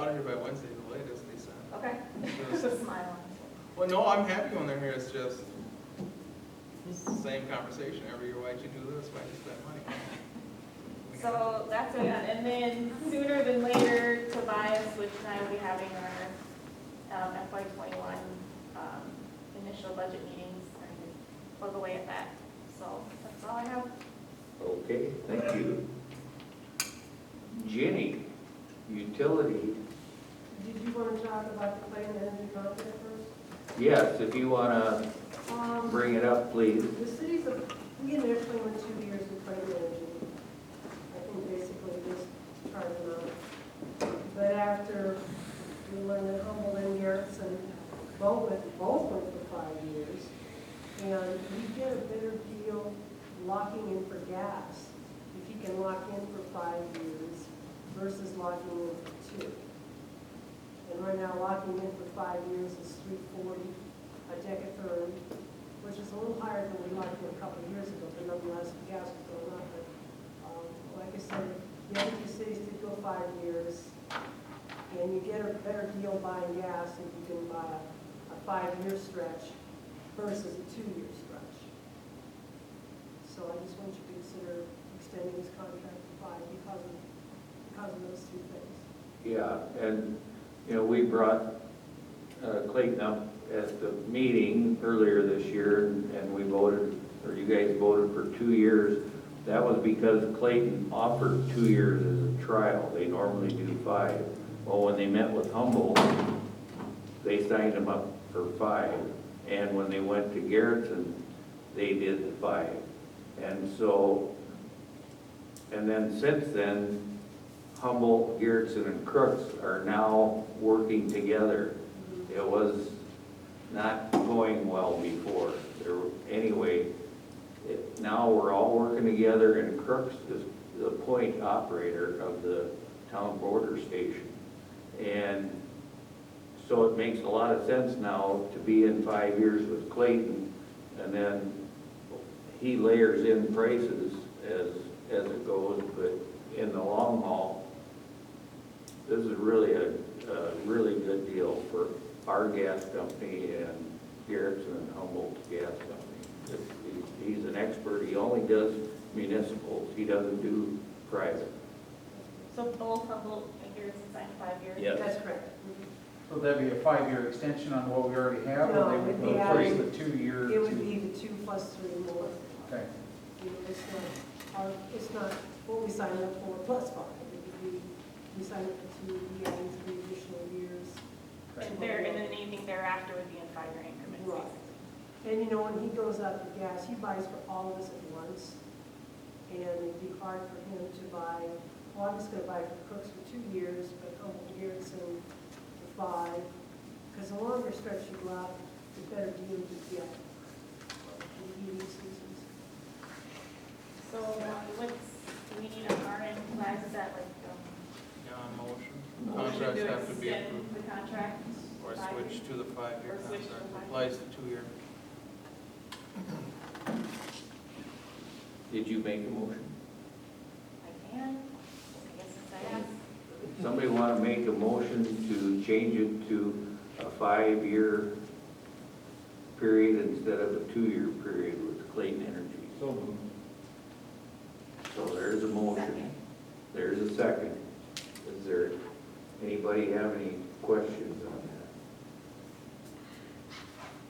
out of here by Wednesday, the latest, they said. Okay. Just- Just smile. Well, no, I'm happy when they're here, it's just, it's the same conversation every year, why'd you do this, why'd you spend money? So that's it, and then sooner than later, Tobias, Switch and I will be having our FY '21 initial budget meetings, and plug away at that. So that's all I have. Okay, thank you. Jenny, utility, Did you want to talk about the Clayton Energy Conference first? yes, if you wanna bring it up, please. The cities of, we initially went 2 years with Clayton Energy. I think basically just try them out. But after we learned that Humboldt and Garrettson both went for 5 years, and you get a better deal locking in for gas if you can lock in for 5 years versus locking in for 2. And right now, locking in for 5 years is $340 a decatherm, which is a little higher than we locked in a couple of years ago, but nonetheless, the gas was going up. But like I said, the other 2 cities did go 5 years, and you get a better deal buying gas if you can buy a 5-year stretch versus a 2-year stretch. So I just want you to consider extending this contract to 5 because of those 2 things. Yeah, and, you know, we brought Clayton up at the meeting earlier this year, and we voted, or you guys voted for 2 years. That was because Clayton offered 2 years as a trial. They normally do 5. Well, when they met with Humboldt, they signed them up for 5. And when they went to Garrettson, they did the 5. And so, and then since then, Humboldt, Garrettson, and Crooks are now working together. It was not going well before. Anyway, now we're all working together, and Crooks is the point operator of the town border station. And so it makes a lot of sense now to be in 5 years with Clayton, and then he layers in prices as it goes, but in the long haul, this is really a really good deal for our gas company and Garrettson and Humboldt's gas company. He's an expert. He only does municipals. He doesn't do private. So both Humboldt and Garrison signed 5 years? Yes. That's correct. So that'd be a 5-year extension on what we already have, No, or they it'd would be replace adding- the 2-year? It would be the 2 plus 3 more. Okay, You know, it's not what we signed up for plus 5. It would be, we signed up for 2, we adding 3 additional years. And then anything thereafter would be in 5-year increments. Right. And you know, when he goes out for gas, he buys for all of us at once. And it'd be hard for him to buy, well, I'm just gonna buy for Crooks for 2 years, but Humboldt Garrettson for 5. Because the longer stretch you go out, the better deal you get for the heating seasons. So what's, do we need on our end, flags, is that like, Motion. motion Contracts to have to be extend approved, the contract? or 5 switch years? to the 5-year Or switch to contract, the 5 applies to 2-year. Did you make a motion? I can, I guess since I asked. Somebody want to make a motion to change it to a 5-year period instead of a 2-year period with Clayton Energy? so So there's a motion. Second. There's a second. Is there, anybody have any questions on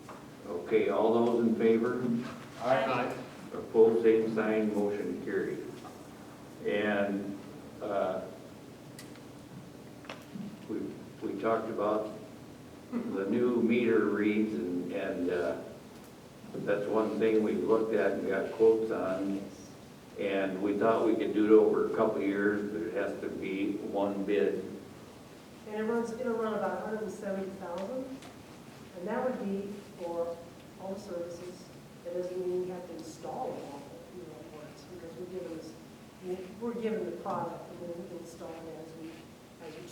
that? Okay, all those in favor? Aye. Opposed, same sign, motion carried. And we talked about the new meter reads, and that's one thing we've looked at and got quotes on. And we thought we could do it over a couple of years, but it has to be one bid. And it'll run about 170,000, and that would be for all the services. That doesn't mean you have to install it all, you know, at once, because we're given the product, and then we can install it as we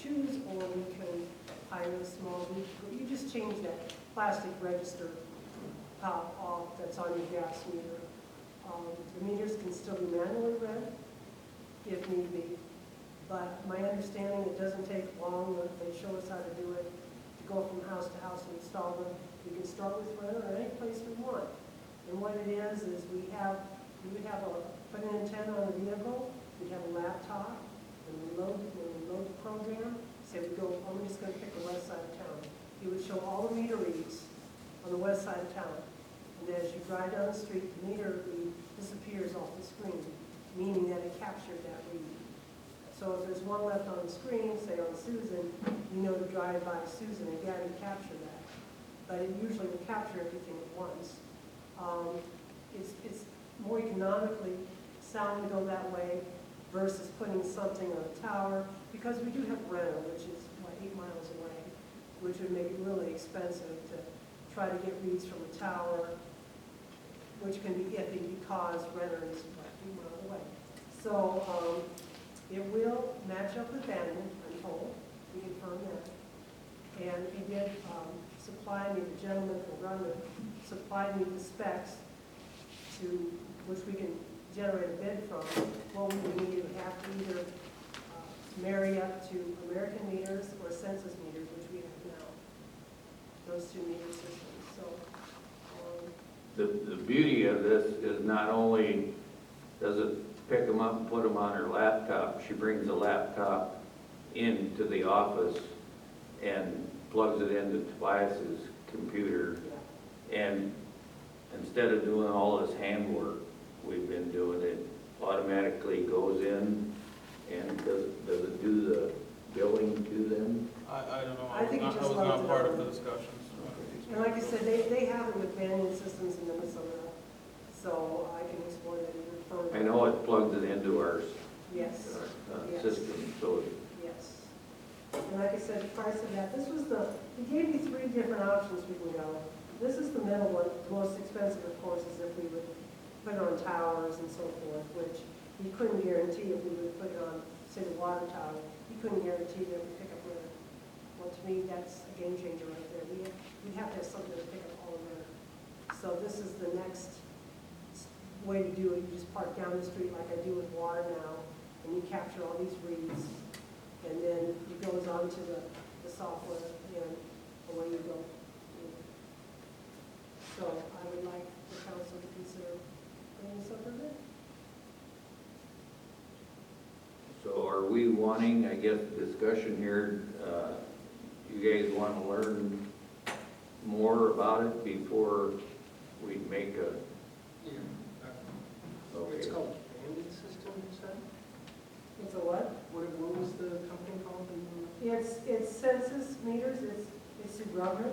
choose, or we can hire a small, you just change that plastic register top off that's on your gas meter. The meters can still be manually read if need be. But my understanding, it doesn't take long, if they show us how to do it, to go from house to house and install them. We can start with Renner or any place we want. And what it is we would have put an antenna on the vehicle, we'd have a laptop, and when we load the program, say we go, I'm just gonna pick the west side of town. It would show all the meter reads on the west side of town. And as you drive down the street, the meter read disappears off the screen, meaning that it captured that read. So if there's one left on the screen, say on Susan, you know to drive by Susan, and you capture that. But it usually will capture everything at once. It's more economically sound to go that way versus putting something on a tower, because we do have Renner, which is, 8 miles away, which would make it really expensive to try to get reads from a tower, which can be iffy because Renner is 8 miles away. So it will match up with Banyan, I'm told, we confirm that. And he did supply me, the gentleman from Runner supplied me the specs to, which we can generate a bid from. What we would need, we have to either marry up to American meters or census meters, which we have now, those two meter systems. So The beauty of this is not only does it pick them up and put them on her laptop, she brings the laptop into the office and plugs it into Tobias's computer. And instead of doing all this handwork we've been doing, it automatically goes in and does it do the billing to them? I don't know, I think it I just was loads not it part on. of the discussions. And like I said, they have it with Banyan systems in Minnesota, so I can explore that even further. I know it plugs it into our Yes, Yes. system, so yes. And like I said, the price of that, this was he gave me 3 different options we can go. This is the middle one, the most expensive, of course, is if we would put it on towers and so forth, which he couldn't guarantee if we would put it on, say, the water tower. He couldn't guarantee that we pick up Renner. Well, to me, that's a game changer right there. We'd have to have something to pick up all of Renner. So this is the next way to do it. You just park down the street like I do with water now, and you capture all these reads, and then it goes on to the software, and away you go. So I would like the council to consider bringing this up a bit. So are we wanting, I guess, discussion here, you guys want to learn more about it before we make a, It's okay. called Banyan System, you said? It's a what? What was the company called? It's census meters, it's through Grumman.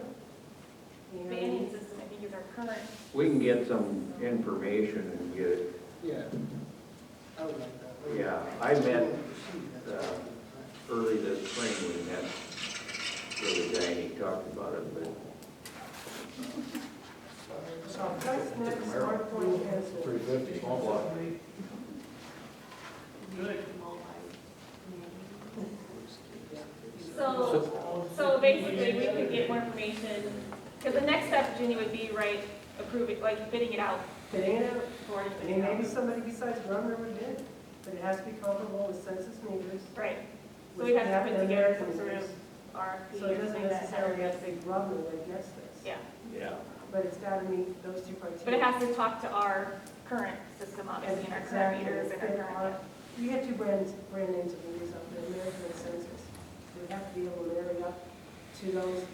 And Banyan system, I think, is our current. We can get some information and get it. Yeah, I would like that. Yeah, I met, early this spring, we met the other guy and he talked about it, but So that's next, Smart Point Council. 350, small block. So basically, we could get more information, because the next step, Ginny, would be, right, approving, like bidding it out. Bidding it out. For it to I bid mean, it out. maybe somebody besides Grumman would bid, but it has to be comparable with census meters. Right, so which we'd have to we put together American some sort of meters. RFP So or it doesn't something that necessarily have has. to be Grumman that gets this. Yeah, yeah. But it's got to meet those 2 criteria. but it has to talk to our current system, obviously, and our current meters and our Fit current. We have 2 brand names of meters up there, American and Census. So we have to be able to marry up to those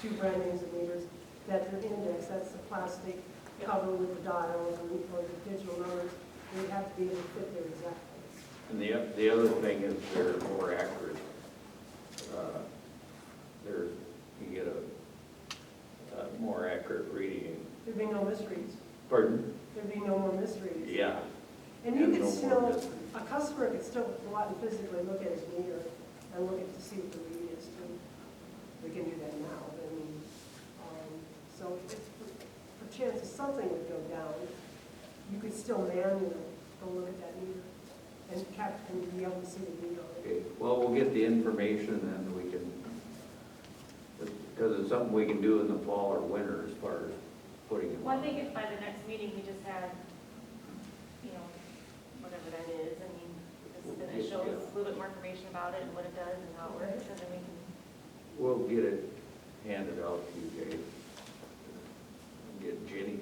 2 brand names of meters. That's an index, that's the plastic Yeah. cover with the dials or the digital numbers. We have to be able to fit there exactly. And the other thing is they're more accurate. You get a more accurate reading. There'd be no mysteries. Pardon? There'd be no more mysteries. Yeah. And you And could no more still, mysteries. a customer could still go out and physically look at his meter and look at to see what the read is too. We can do that now, but I mean, so if for chances something would go down, you could still manually go look at that meter and be able to see the read on it. Okay, well, we'll get the information and we can, because it's something we can do in the fall or winter as far as putting it. Well, I think if by the next meeting, we just had, you know, whatever that is, I mean, just an and it shows a little bit more information about it and what it does and how it works, and then we can, We'll get it handed out to you guys. Get Ginny,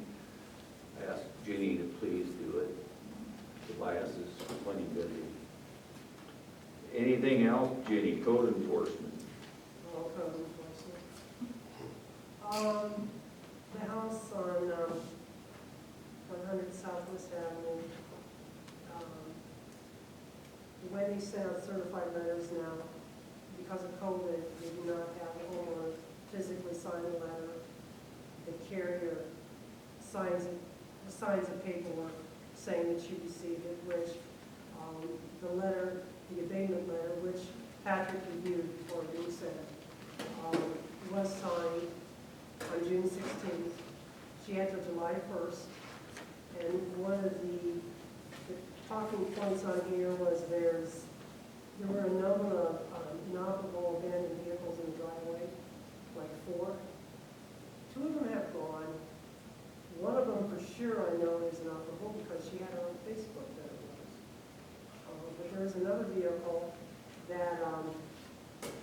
ask Ginny to please do it. Tobias is plenty busy. Anything else, Ginny, code enforcement? All code enforcement. The house on 100 Southwest Avenue, the way they send out certified letters now, because of COVID, they do not have the homeowner physically sign the letter. The carrier signs a paperwork saying that you received it, which the letter, the abatement letter, which Patrick reviewed before being sent, was signed on June 16th. She had till July 1st. And one of the talking points on here was there were a number of inoperable abandoned vehicles in the driveway, like 4. 2 of them have gone. One of them for sure I know is inoperable because she had her on Facebook that it was. But there's another vehicle that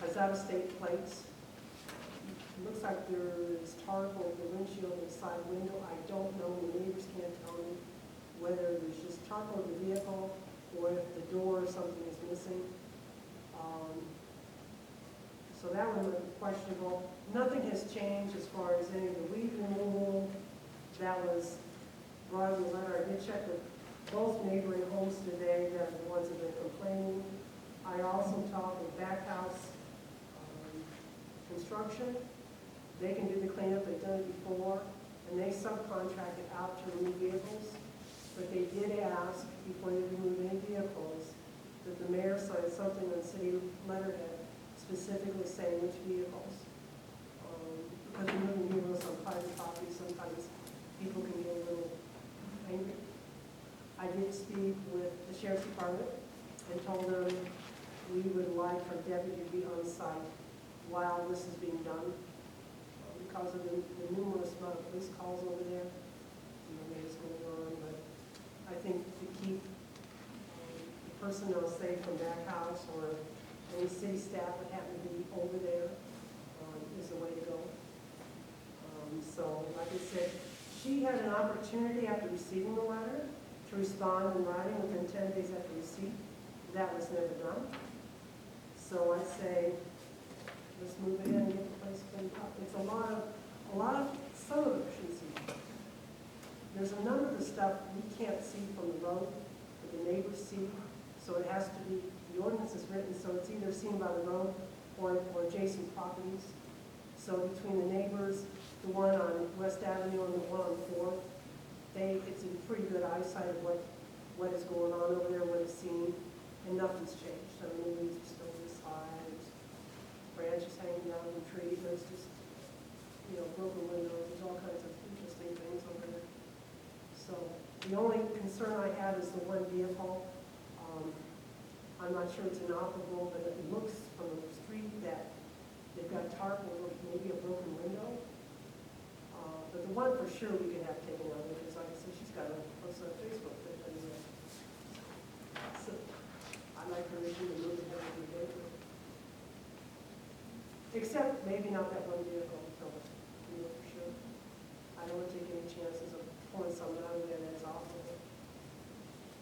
has out-of-state plates. It looks like there's tarp over the windshield and side window. I don't know, the neighbors can't tell me whether there's just tarp over the vehicle or if the door or something is missing. So that one was questionable. Nothing has changed as far as any of the weed removal that was brought in the letter. I did check with both neighboring homes today that are the ones that have been complaining. I also talked with Backhouse Construction. They can do the cleanup, they've done it before, and they subcontracted out to remove vehicles. But they did ask, before they remove any vehicles, that the mayor sign something on city letterhead specifically saying which vehicles. Because removing vehicles on private property, sometimes people can get a little angry. I did speak with the sheriff's department and told them we would like our deputy to be on site while this is being done. Because of the numerous amount of police calls over there, maybe it's going on, but I think to keep the personnel safe from that house or any city staff that happen to be over there is the way to go. So, like I said, she had an opportunity after receiving the letter to respond in writing within 10 days after receipt. That was never done. So I say, let's move it in and get the place cleaned up. It's a lot of, some of it shouldn't see. There's a number of the stuff we can't see from the road, but the neighbors see. So it has to be, the ordinance is written so it's either seen by the road or adjacent properties. So between the neighbors, the one on West Avenue and the one on 4th, it's in pretty good eyesight of what is going on over there, what is seen, and nothing's changed. I mean, the leaves are still this high, there's branches hanging down the tree, there's just, broken windows, there's all kinds of interesting things over there. So the only concern I have is the one vehicle. I'm not sure it's inoperable, but it looks from the street that they've got tarp over maybe a broken window. But the one for sure we could have taken out because, like I said, she's got a post on Facebook that does that. So I'd like permission to move it every day. Except maybe not that one vehicle until for sure. I don't want to take any chances of pulling someone out of there that is awful.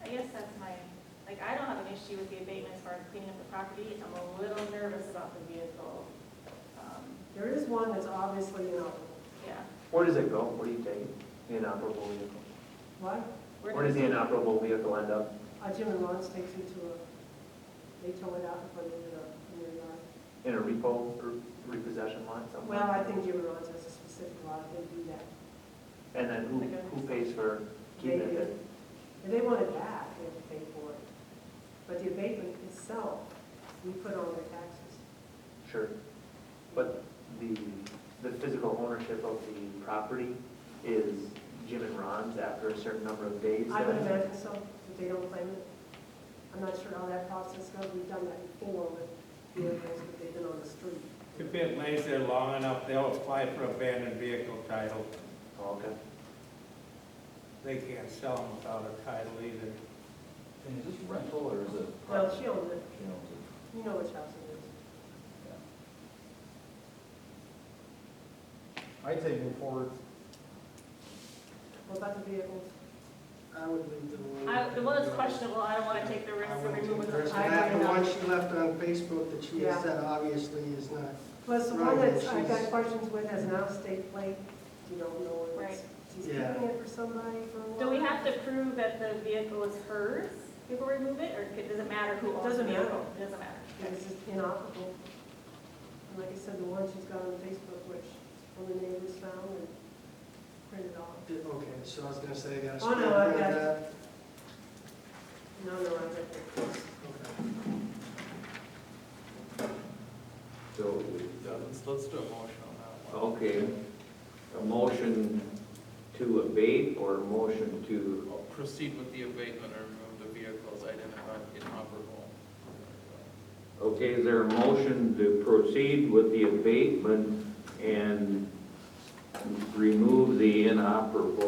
I guess that's my, I don't have an issue with the abatement as far as cleaning up the property. I'm a little nervous about the vehicle. There is one that's obviously inoperable. Yeah. Where does it go? Where do you take it? The inoperable vehicle? What? Where does the inoperable vehicle end up? Jim and Ron's takes it to they tow it out and put it in their yard. In a repo or repossession lot somewhere? Well, I think Jim and Ron's has a specific lot, they do that. And then who pays for keeping They do. it? If they want it back, they have to pay for it. But the abatement itself, we put on their taxes. Sure. But the physical ownership of the property is Jim and Ron's after a certain number of days? I would then? imagine so, if they don't claim it. I'm not sure how that process goes, we've done that before with vehicles, but they've been on the street. If it lays there long enough, they'll apply for abandoned vehicle title. Oh, okay. They can't sell them without a title either. And is this rental parcel, or is it? Well, she owns it. She owns it. You know which house it is. I'd say move forward. What about the vehicles? I would leave the one. The one that's questionable, I don't wanna take the risk I of wouldn't take removing the the. risk of I that. The agree. one she left on Facebook that she Yeah. has said obviously is not. Plus, the Right, one that I she's- got questions with has an out-of-state plate. You don't know if it's, she's Yeah. keeping it for somebody for a while. Do we have to prove that the vehicle is hers before we remove it, or does it matter who owns the Doesn't matter. vehicle? It doesn't matter. It's just inoperable. And like I said, the one she's got on Facebook, which one of the neighbors found and printed off. Okay, so I was gonna say, I gotta. Oh, no, I've scrap got- that. No, I got that. Okay. So, Yeah, let's do a motion on that one. okay, a motion to abate or a motion to, I'll proceed with the abatement or remove the vehicles identified inoperable. okay, is there a motion to proceed with the abatement and remove the inoperable